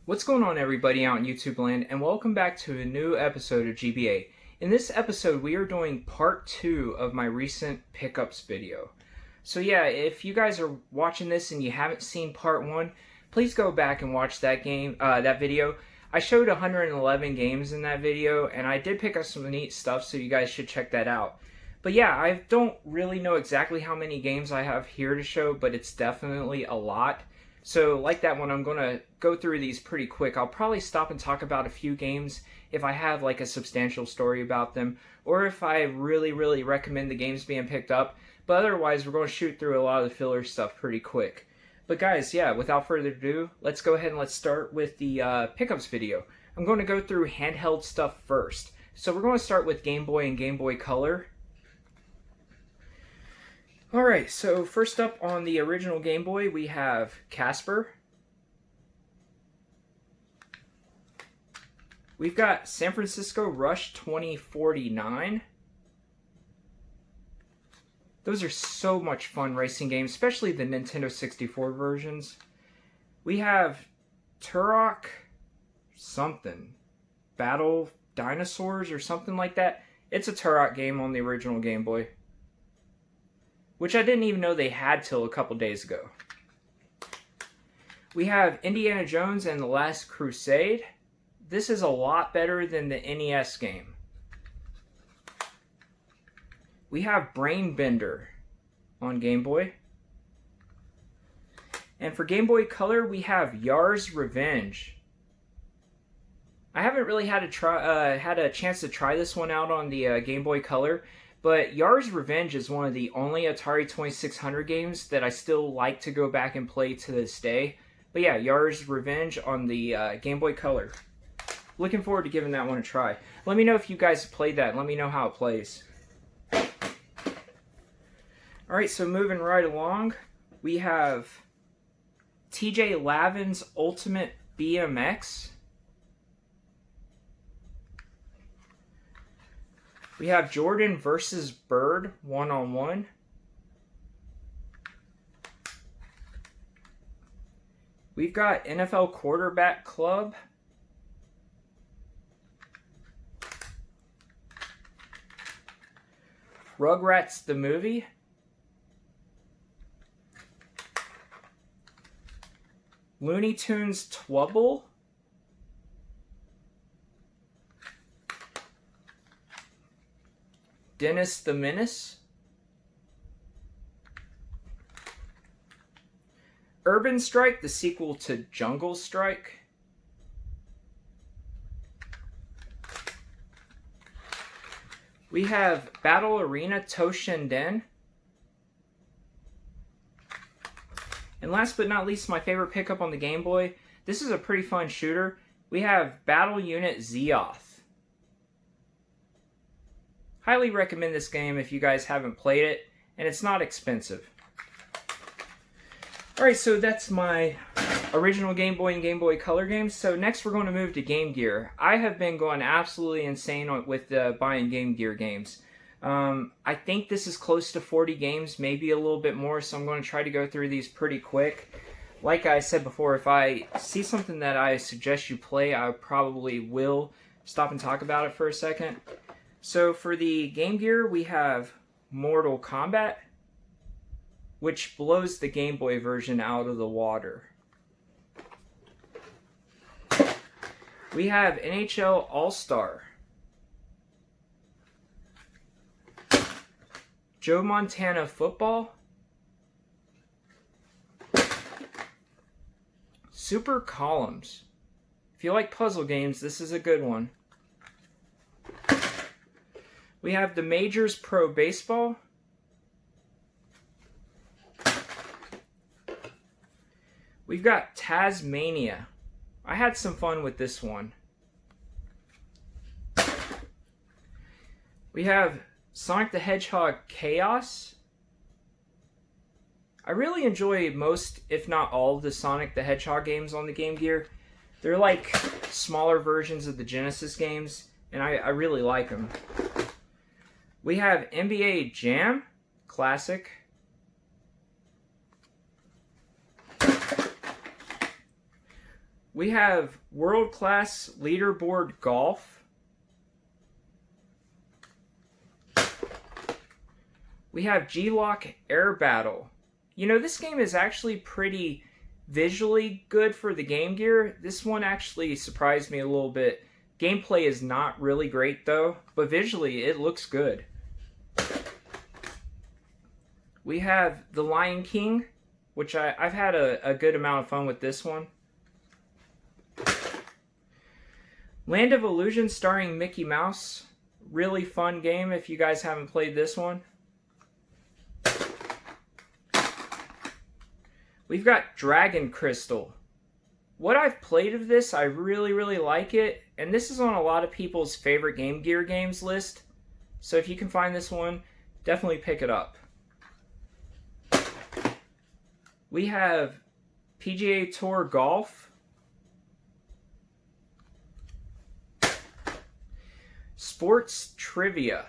What's going on, everybody out in YouTube land, and welcome back to a new episode of GBA. In this episode we are doing part 2 of my recent pickups video. So yeah, if you guys are watching this and you haven't seen part 1, please go back and watch that video. I showed 111 games in that video, and I did pick up some neat stuff, so you guys should check that out. But yeah, I don't really know exactly how many games I have here to show, but it's definitely a lot. So like that one, I'm going to go through these pretty quick. I'll probably stop and talk about a few games if I have like a substantial story about them, or if I really recommend the games being picked up. But otherwise, we're going to shoot through a lot of the filler stuff pretty quick. But guys, yeah, without further ado, let's go ahead and let's start with the pickups video. I'm going to go through handheld stuff first. So we're going to start with Game Boy and Game Boy Color. Alright, so first up on the original Game Boy, we have Casper. We've got San Francisco Rush 2049. Those are so much fun racing games, especially the Nintendo 64 versions. We have Turok something. Battle Dinosaurs or something like that. It's a Turok game on the original Game Boy, which I didn't even know they had till a couple days ago. We have Indiana Jones and the Last Crusade. This is a lot better than the NES game. We have Brain Bender on Game Boy. And for Game Boy Color, we have Yar's Revenge. I haven't really had a chance to try this one out on the Game Boy Color, but Yar's Revenge is one of the only Atari 2600 games that I still like to go back and play to this day. But yeah, Yar's Revenge on the Game Boy Color. Looking forward to giving that one a try. Let me know if you guys played that. Let me know how it plays. Alright, so moving right along, we have TJ Lavin's Ultimate BMX. We have Jordan versus Bird 1-on-1. We've got NFL Quarterback Club. Rugrats the Movie. Looney Tunes Twubble. Dennis the Menace. Urban Strike, the sequel to Jungle Strike. We have Battle Arena Toshinden. And last but not least, my favorite pickup on the Game Boy. This is a pretty fun shooter. We have Battle Unit Zeoth. Highly recommend this game if you guys haven't played it, and it's not expensive. Alright, so that's my original Game Boy and Game Boy Color games. So next we're going to move to Game Gear. I have been going absolutely insane with buying Game Gear games. I think this is close to 40 games, maybe a little bit more, so I'm going to try to go through these pretty quick. Like I said before, if I see something that I suggest you play, I probably will stop and talk about it for a second. So for the Game Gear, we have Mortal Kombat, which blows the Game Boy version out of the water. We have NHL All-Star. Joe Montana Football. Super Columns. If you like puzzle games, this is a good one. We have the Majors Pro Baseball. We've got Tasmania. I had some fun with this one. We have Sonic the Hedgehog Chaos. I really enjoy most, if not all, of the Sonic the Hedgehog games on the Game Gear. They're like smaller versions of the Genesis games, and I really like them. We have NBA Jam Classic. We have World Class Leaderboard Golf. We have G-Lock Air Battle. You know, this game is actually pretty visually good for the Game Gear. This one actually surprised me a little bit. Gameplay is not really great though, but visually it looks good. We have The Lion King, which I've had a good amount of fun with this one. Land of Illusion starring Mickey Mouse. Really fun game if you guys haven't played this one. We've got Dragon Crystal. What I've played of this, I really like it. And this is on a lot of people's favorite Game Gear games list. So if you can find this one, definitely pick it up. We have PGA Tour Golf. Sports Trivia.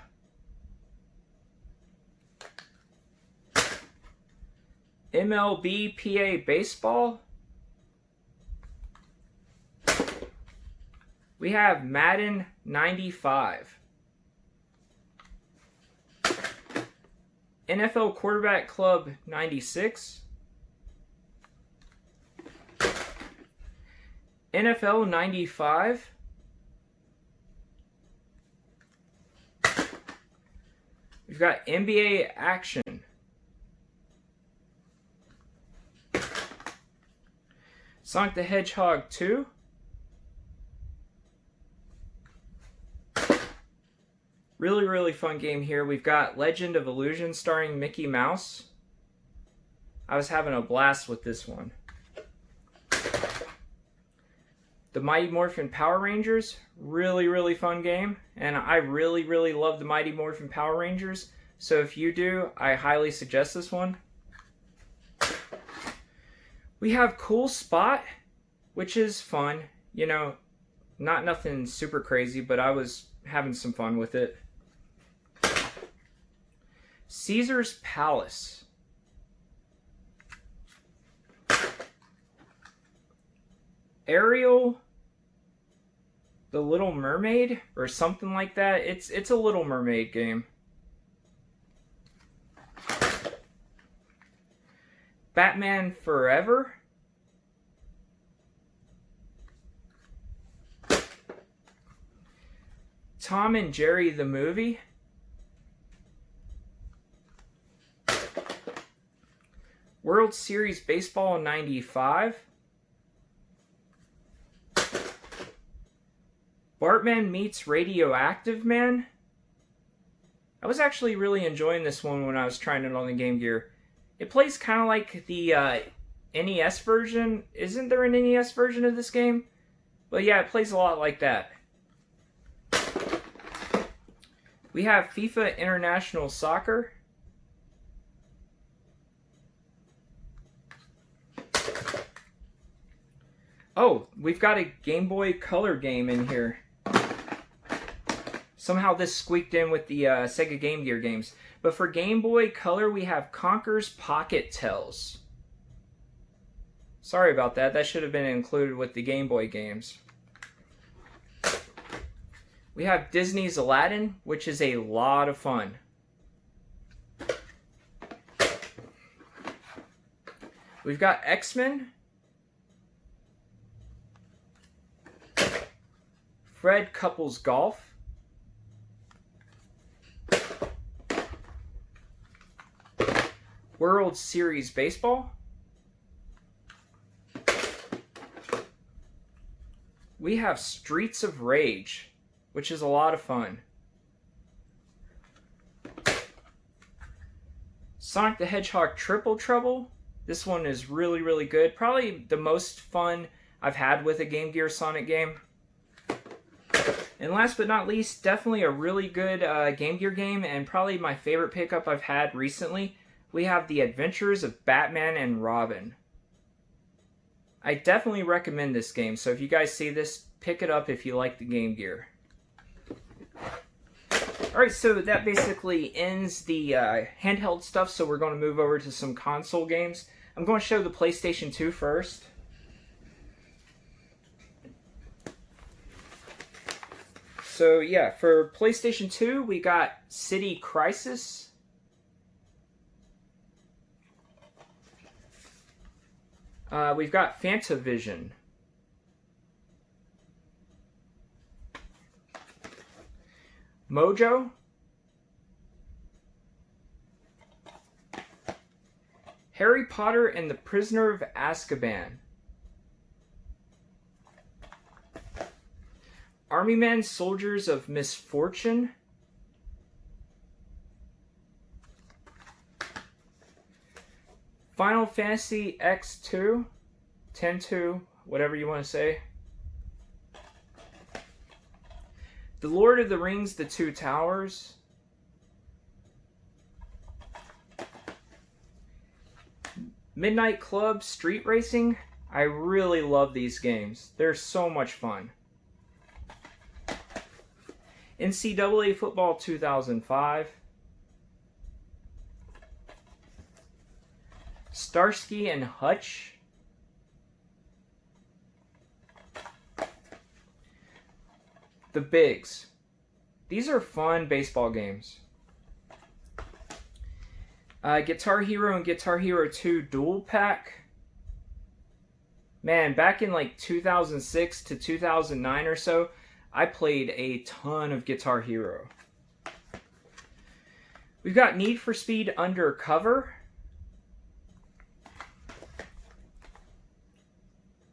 MLB PA Baseball. We have Madden 95. NFL Quarterback Club 96. NFL 95. We've got NBA Action. Sonic the Hedgehog 2. Really fun game here. We've got Legend of Illusion starring Mickey Mouse. I was having a blast with this one. The Mighty Morphin Power Rangers. Really fun game. And I really love the Mighty Morphin Power Rangers. So if you do, I highly suggest this one. We have Cool Spot, which is fun. You know, not nothing super crazy, but I was having some fun with it. Caesar's Palace. Ariel, the Little Mermaid, or something like that. It's a Little Mermaid game. Batman Forever. Tom and Jerry the movie. World Series Baseball 95. Bartman meets Radioactive Man. I was actually really enjoying this one when I was trying it on the Game Gear. It plays kind of like the NES version. Isn't there an NES version of this game? But yeah, it plays a lot like that. We have FIFA International Soccer. Oh, we've got a Game Boy Color game in here. Somehow this squeaked in with the Sega Game Gear games. But for Game Boy Color, we have Conker's Pocket Tales. Sorry about that. That should have been included with the Game Boy games. We have Disney's Aladdin, which is a lot of fun. We've got X-Men. Fred Couples Golf. World Series Baseball. We have Streets of Rage, which is a lot of fun. Sonic the Hedgehog Triple Trouble. This one is really good. Probably the most fun I've had with a Game Gear Sonic game. And last but not least, definitely a really good Game Gear game, and probably my favorite pickup I've had recently. We have The Adventures of Batman and Robin. I definitely recommend this game, so if you guys see this, pick it up if you like the Game Gear. Alright, so that basically ends the handheld stuff, so we're going to move over to some console games. I'm going to show the PlayStation 2 first. So yeah, for PlayStation 2, we got City Crisis. We've got Fantavision. Mojo. Harry Potter and the Prisoner of Azkaban. Army Men, Soldiers of Misfortune. Final Fantasy X2, 10-2, whatever you want to say. The Lord of the Rings, The Two Towers. Midnight Club Street Racing. I really love these games. They're so much fun. NCAA Football 2005. Starsky and Hutch. The Bigs. These are fun baseball games. Guitar Hero and Guitar Hero 2 Dual Pack. Man, back in like 2006 to 2009 or so, I played a ton of Guitar Hero. We've got Need for Speed Undercover.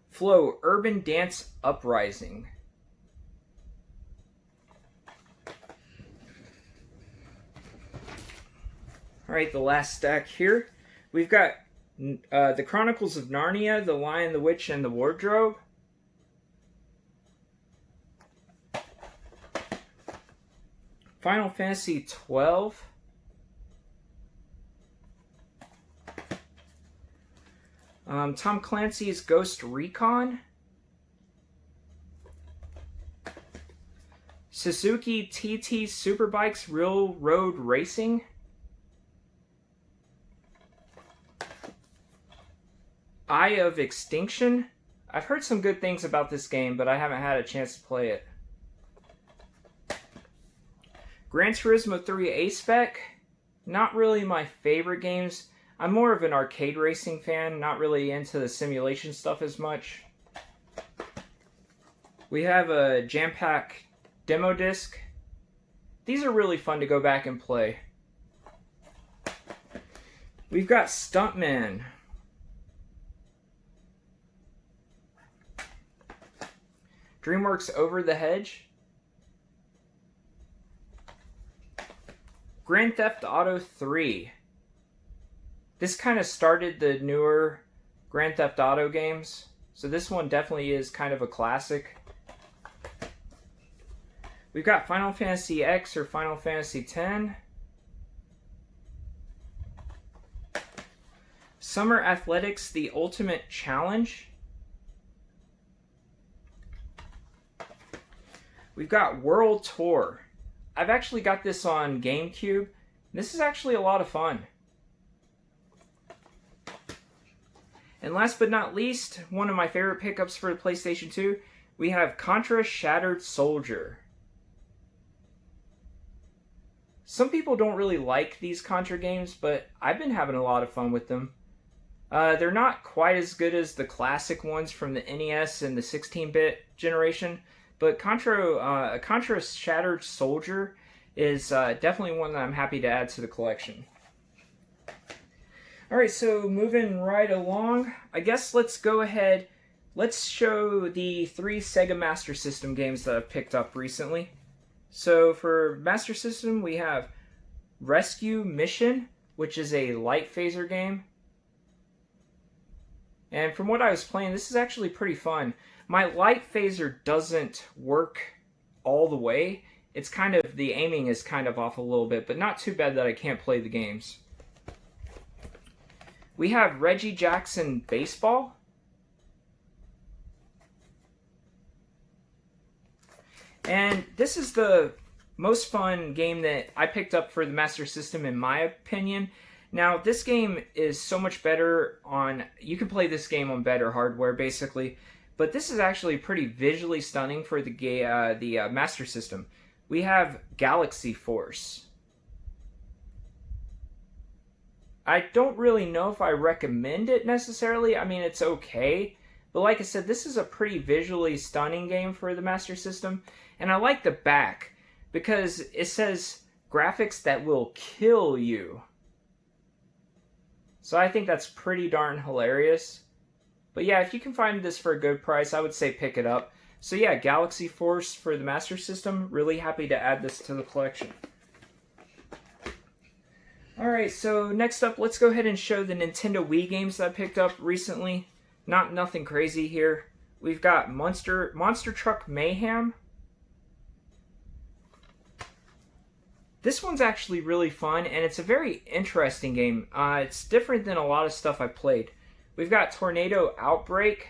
Flow Urban Dance Uprising. Alright, the last stack here. We've got The Chronicles of Narnia, The Lion, the Witch, and the Wardrobe. Final Fantasy 12. Tom Clancy's Ghost Recon. Suzuki TT Superbikes Real Road Racing. Eye of Extinction. I've heard some good things about this game, but I haven't had a chance to play it. Gran Turismo 3 A-Spec. Not really my favorite games. I'm more of an arcade racing fan, not really into the simulation stuff as much. We have a Jam Pack demo disc. These are really fun to go back and play. We've got Stuntman. DreamWorks Over the Hedge. Grand Theft Auto 3. This kind of started the newer Grand Theft Auto games, so this one definitely is kind of a classic. We've got Final Fantasy X or Final Fantasy X. Summer Athletics, The Ultimate Challenge. We've got World Tour. I've actually got this on GameCube. This is actually a lot of fun. And last but not least, one of my favorite pickups for the PlayStation 2, we have Contra Shattered Soldier. Some people don't really like these Contra games, but I've been having a lot of fun with them. They're not quite as good as the classic ones from the NES and the 16-bit generation, but Contra Shattered Soldier is definitely one that I'm happy to add to the collection. Alright, so moving right along, I guess let's go ahead, let's show the 3 Sega Master System games that I've picked up recently. So for Master System, we have Rescue Mission, which is a light phaser game. And from what I was playing, this is actually pretty fun. My light phaser doesn't work all the way. It's kind of, the aiming is kind of off a little bit, but not too bad that I can't play the games. We have Reggie Jackson Baseball. And this is the most fun game that I picked up for the Master System in my opinion. Now, this game is so much better on, you can play this game on better hardware basically, but this is actually pretty visually stunning for the Master System. We have Galaxy Force. I don't really know if I recommend it necessarily. I mean, it's okay. But like I said, this is a pretty visually stunning game for the Master System. And I like the back because it says graphics that will kill you. So I think that's pretty darn hilarious. But yeah, if you can find this for a good price, I would say pick it up. So yeah, Galaxy Force for the Master System. Really happy to add this to the collection. Alright, so next up, let's go ahead and show the Nintendo Wii games that I picked up recently. Nothing crazy here. We've got Monster Truck Mayhem. This one's actually really fun, and it's a very interesting game. It's different than a lot of stuff I've played. We've got Tornado Outbreak.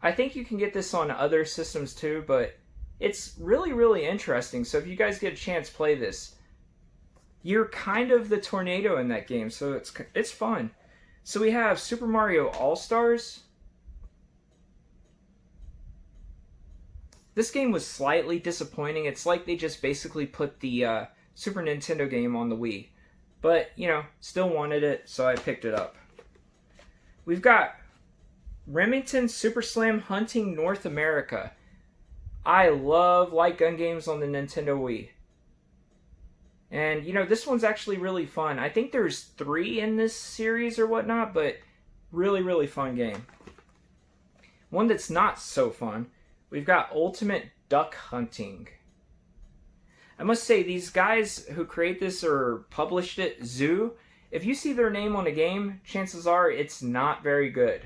I think you can get this on other systems too, but it's really, really interesting. So if you guys get a chance, play this. You're kind of the tornado in that game, so it's fun. So we have Super Mario All-Stars. This game was slightly disappointing. It's like they just basically put the Super Nintendo game on the Wii. But, you know, still wanted it, so I picked it up. We've got Remington Super Slam Hunting North America. I love light gun games on the Nintendo Wii. And, you know, this one's actually really fun. I think there's 3 in this series or whatnot, but really, really fun game. One that's not so fun, we've got Ultimate Duck Hunting. I must say, these guys who create this or published it, Zoo, if you see their name on a game, chances are it's not very good.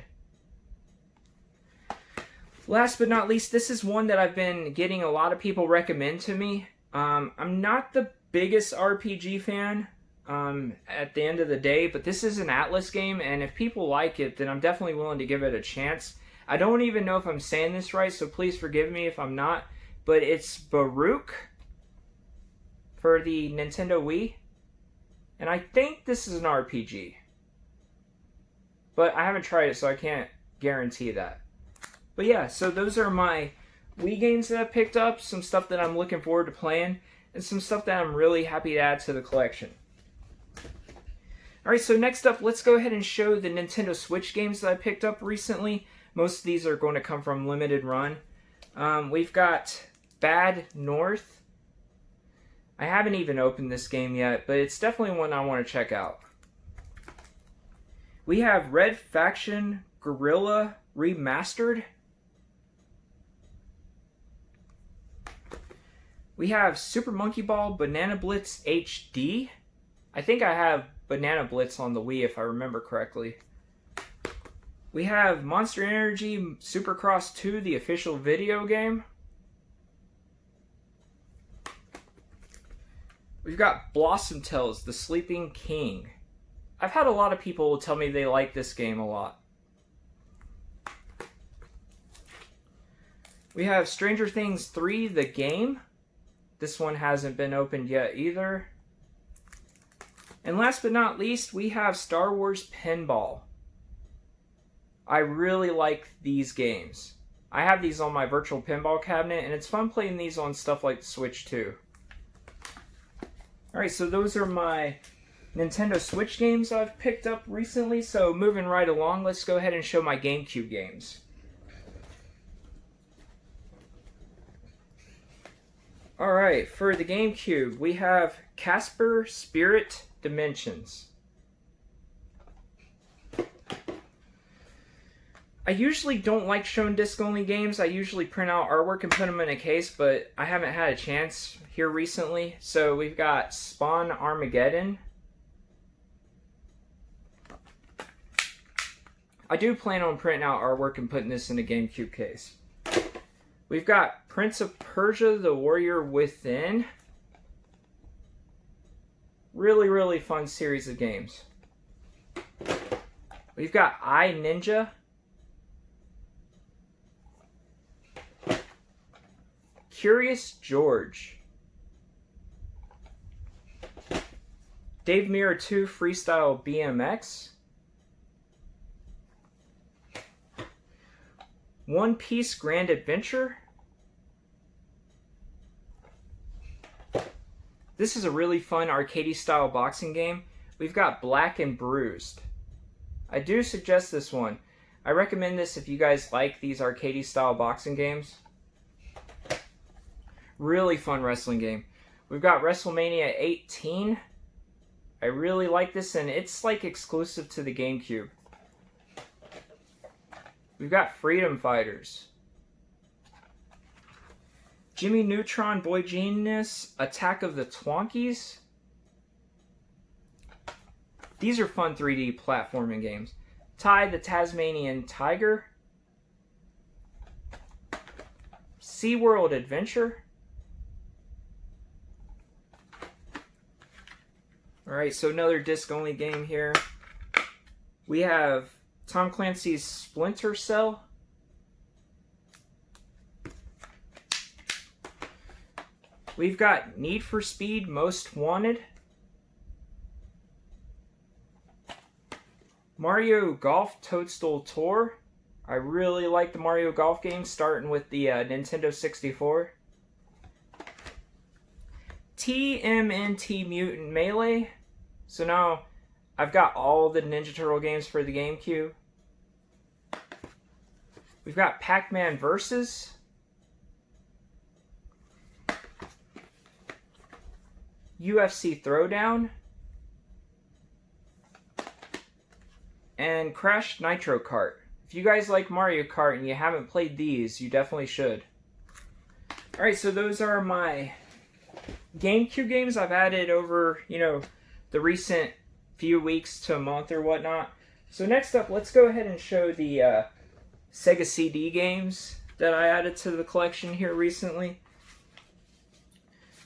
Last but not least, this is one that I've been getting a lot of people recommend to me. I'm not the biggest RPG fan at the end of the day, but this is an Atlas game, and if people like it, then I'm definitely willing to give it a chance. I don't even know if I'm saying this right, so please forgive me if I'm not, but it's Baruch for the Nintendo Wii, and I think this is an RPG, but I haven't tried it, so I can't guarantee that. But yeah, so those are my Wii games that I picked up, some stuff that I'm looking forward to playing, and some stuff that I'm really happy to add to the collection. Alright, so next up, let's go ahead and show the Nintendo Switch games that I picked up recently. Most of these are going to come from Limited Run. We've got Bad North. I haven't even opened this game yet, but it's definitely one I want to check out. We have Red Faction Guerrilla Remastered. We have Super Monkey Ball Banana Blitz HD. I think I have Banana Blitz on the Wii if I remember correctly. We have Monster Energy Supercross 2, the official video game. We've got Blossom Tales, The Sleeping King. I've had a lot of people tell me they like this game a lot. We have Stranger Things 3, the game. This one hasn't been opened yet either. And last but not least, we have Star Wars Pinball. I really like these games. I have these on my virtual pinball cabinet, and it's fun playing these on stuff like the Switch too. Alright, so those are my Nintendo Switch games I've picked up recently. So moving right along, let's go ahead and show my GameCube games. Alright, for the GameCube, we have Casper Spirit Dimensions. I usually don't like showing disc-only games. I usually print out artwork and put them in a case, but I haven't had a chance here recently. So we've got Spawn Armageddon. I do plan on printing out artwork and putting this in a GameCube case. We've got Prince of Persia, The Warrior Within. Really, really fun series of games. We've got I, Ninja. Curious George. Dave Mirror 2 Freestyle BMX. One Piece Grand Adventure. This is a really fun arcade style boxing game. We've got Black and Bruised. I do suggest this one. I recommend this if you guys like these arcade style boxing games. Really fun wrestling game. We've got WrestleMania 18. I really like this, and it's like exclusive to the GameCube. We've got Freedom Fighters. Jimmy Neutron Boy Genius, Attack of the Twonkies. These are fun 3D platforming games. Ty the Tasmanian Tiger. SeaWorld Adventure. Alright, so another disc-only game here. We have Tom Clancy's Splinter Cell. We've got Need for Speed Most Wanted. Mario Golf Toadstool Tour. I really like the Mario Golf games, starting with the Nintendo 64. TMNT Mutant Melee. So now I've got all the Ninja Turtle games for the GameCube. We've got Pac-Man Versus. UFC Throwdown. And Crash Nitro Kart. If you guys like Mario Kart and you haven't played these, you definitely should. Alright, so those are my GameCube games I've added over, the recent few weeks to a month or whatnot. So next up, let's go ahead and show the Sega CD games that I added to the collection here recently.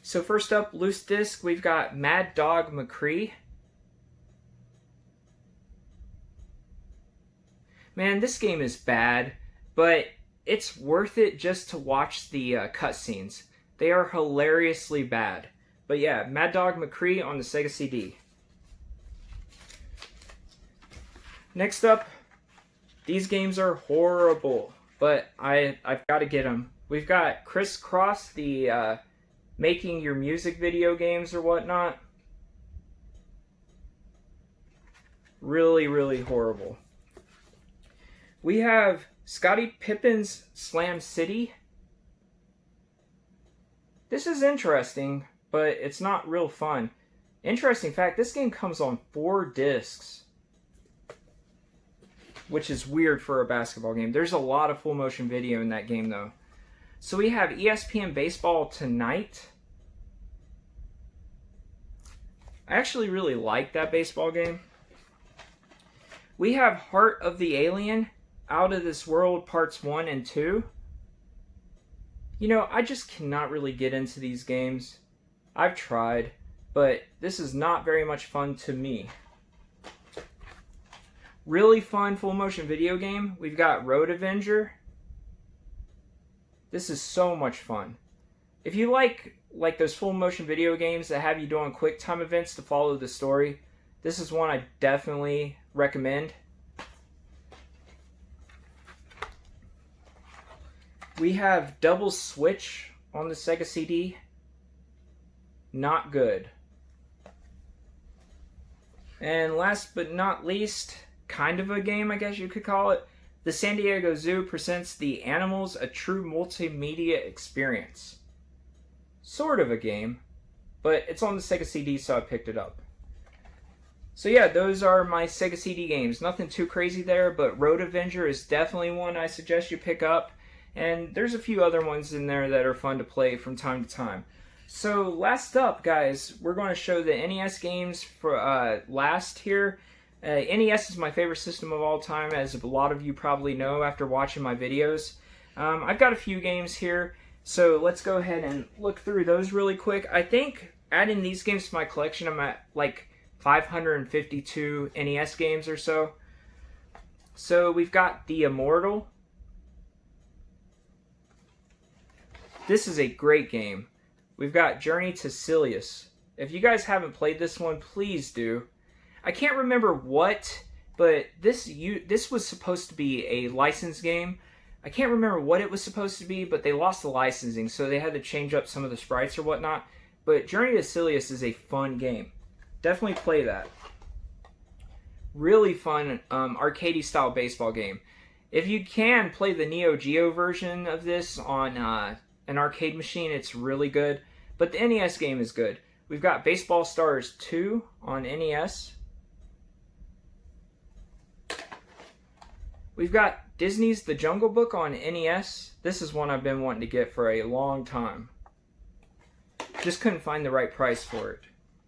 So first up, loose disc, we've got Mad Dog McCree. Man, this game is bad, but it's worth it just to watch the cutscenes. They are hilariously bad. But yeah, Mad Dog McCree on the Sega CD. Next up, these games are horrible, but I've got to get them. We've got Crisscross, the making your music video games or whatnot. Really, really horrible. We have Scottie Pippen's Slam City. This is interesting, but it's not real fun. Interesting fact, this game comes on 4 discs, which is weird for a basketball game. There's a lot of full motion video in that game though. So we have ESPN Baseball Tonight. I actually really like that baseball game. We have Heart of the Alien, Out of This World Parts 1 and 2. I just cannot really get into these games. I've tried, but this is not very much fun to me. Really fun full motion video game. We've got Road Avenger. This is so much fun. If you like those full motion video games that have you doing quick time events to follow the story, this is one I definitely recommend. We have Double Switch on the Sega CD. Not good. And last but not least, kind of a game, I guess you could call it. The San Diego Zoo presents The Animals, a true multimedia experience. Sort of a game, but it's on the Sega CD, so I picked it up. So yeah, those are my Sega CD games. Nothing too crazy there, but Road Avenger is definitely one I suggest you pick up. And there's a few other ones in there that are fun to play from time to time. So last up, guys, we're going to show the NES games for last here. NES is my favorite system of all time, as a lot of you probably know after watching my videos. I've got a few games here, so let's go ahead and look through those really quick. I think adding these games to my collection, I'm at like 552 NES games or so. So we've got The Immortal. This is a great game. We've got Journey to Silius. If you guys haven't played this one, please do. I can't remember what, but this was supposed to be a licensed game, I can't remember what it was supposed to be, but they lost the licensing, so they had to change up some of the sprites or whatnot. But Journey to Silius is a fun game. Definitely play that. Really fun arcadey style baseball game. If you can play the Neo Geo version of this on an arcade machine, it's really good. But the NES game is good. We've got Baseball Stars 2 on NES. We've got Disney's The Jungle Book on NES. This is one I've been wanting to get for a long time. Just couldn't find the right price for it.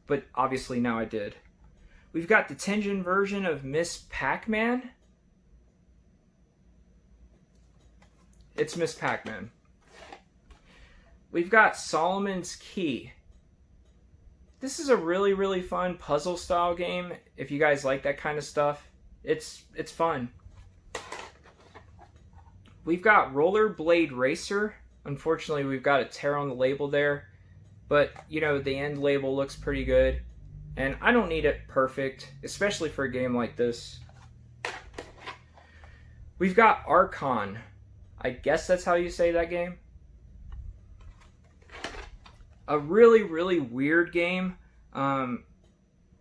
But obviously now I did. We've got the Tengen version of Miss Pac-Man. It's Miss Pac-Man. We've got Solomon's Key. This is a really, really fun puzzle style game. If you guys like that kind of stuff, it's fun. We've got Rollerblade Racer. Unfortunately, we've got a tear on the label there. But, you know, the end label looks pretty good. And I don't need it perfect, especially for a game like this. We've got Archon. I guess that's how you say that game. A really, really weird game.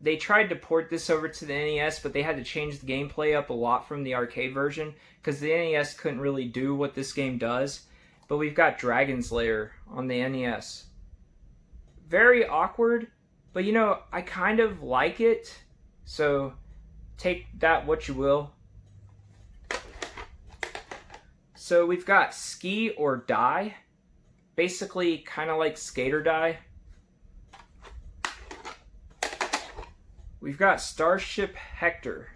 They tried to port this over to the NES, but they had to change the gameplay up a lot from the arcade version because the NES couldn't really do what this game does. But we've got Dragon's Lair on the NES. Very awkward, but you know, I kind of like it, so take that what you will. So we've got Ski or Die, basically kind of like Skate or Die. We've got Starship Hector.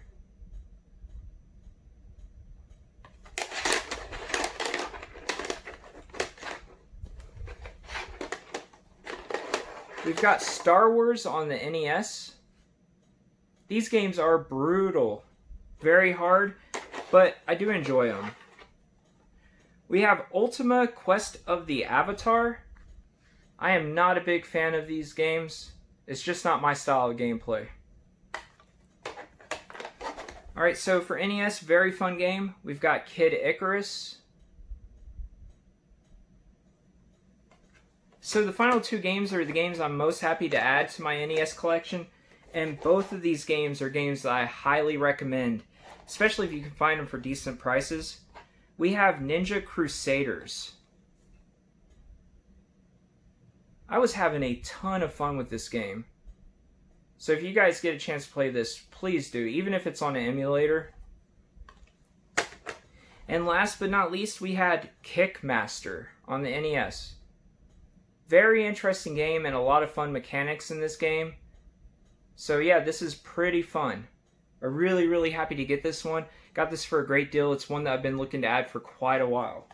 We've got Star Wars on the NES. These games are brutal. Very hard, but I do enjoy them. We have Ultima Quest of the Avatar. I am not a big fan of these games. It's just not my style of gameplay. Alright, so for NES, very fun game. We've got Kid Icarus. So the final two games are the games I'm most happy to add to my NES collection. And both of these games are games that I highly recommend, especially if you can find them for decent prices. We have Ninja Crusaders. I was having a ton of fun with this game. So if you guys get a chance to play this, please do, even if it's on an emulator. And last but not least, we had Kickmaster on the NES. Very interesting game and a lot of fun mechanics in this game. So yeah, this is pretty fun. I'm really, really happy to get this one. Got this for a great deal. It's one that I've been looking to add for quite a while.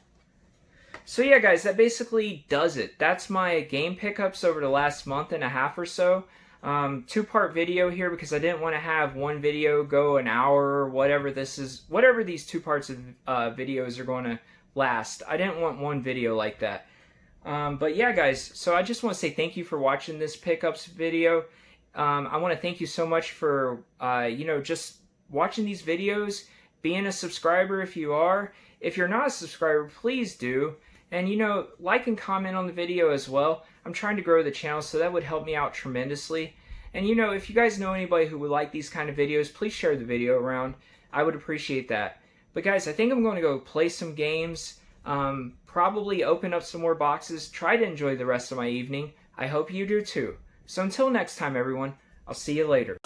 So yeah, guys, that basically does it. That's my game pickups over the last month and a half or so. Two-part video here because I didn't want to have one video go an hour or whatever this is. Whatever these two parts of videos are going to last. I didn't want one video like that. But yeah, guys, so I just want to say thank you for watching this pickups video. I want to thank you so much for, just watching these videos, being a subscriber if you are. If you're not a subscriber, please do. And, like and comment on the video as well. I'm trying to grow the channel, so that would help me out tremendously. And, if you guys know anybody who would like these kind of videos, please share the video around. I would appreciate that. But, guys, I think I'm going to go play some games. Probably open up some more boxes. Try to enjoy the rest of my evening. I hope you do too. So until next time, everyone, I'll see you later.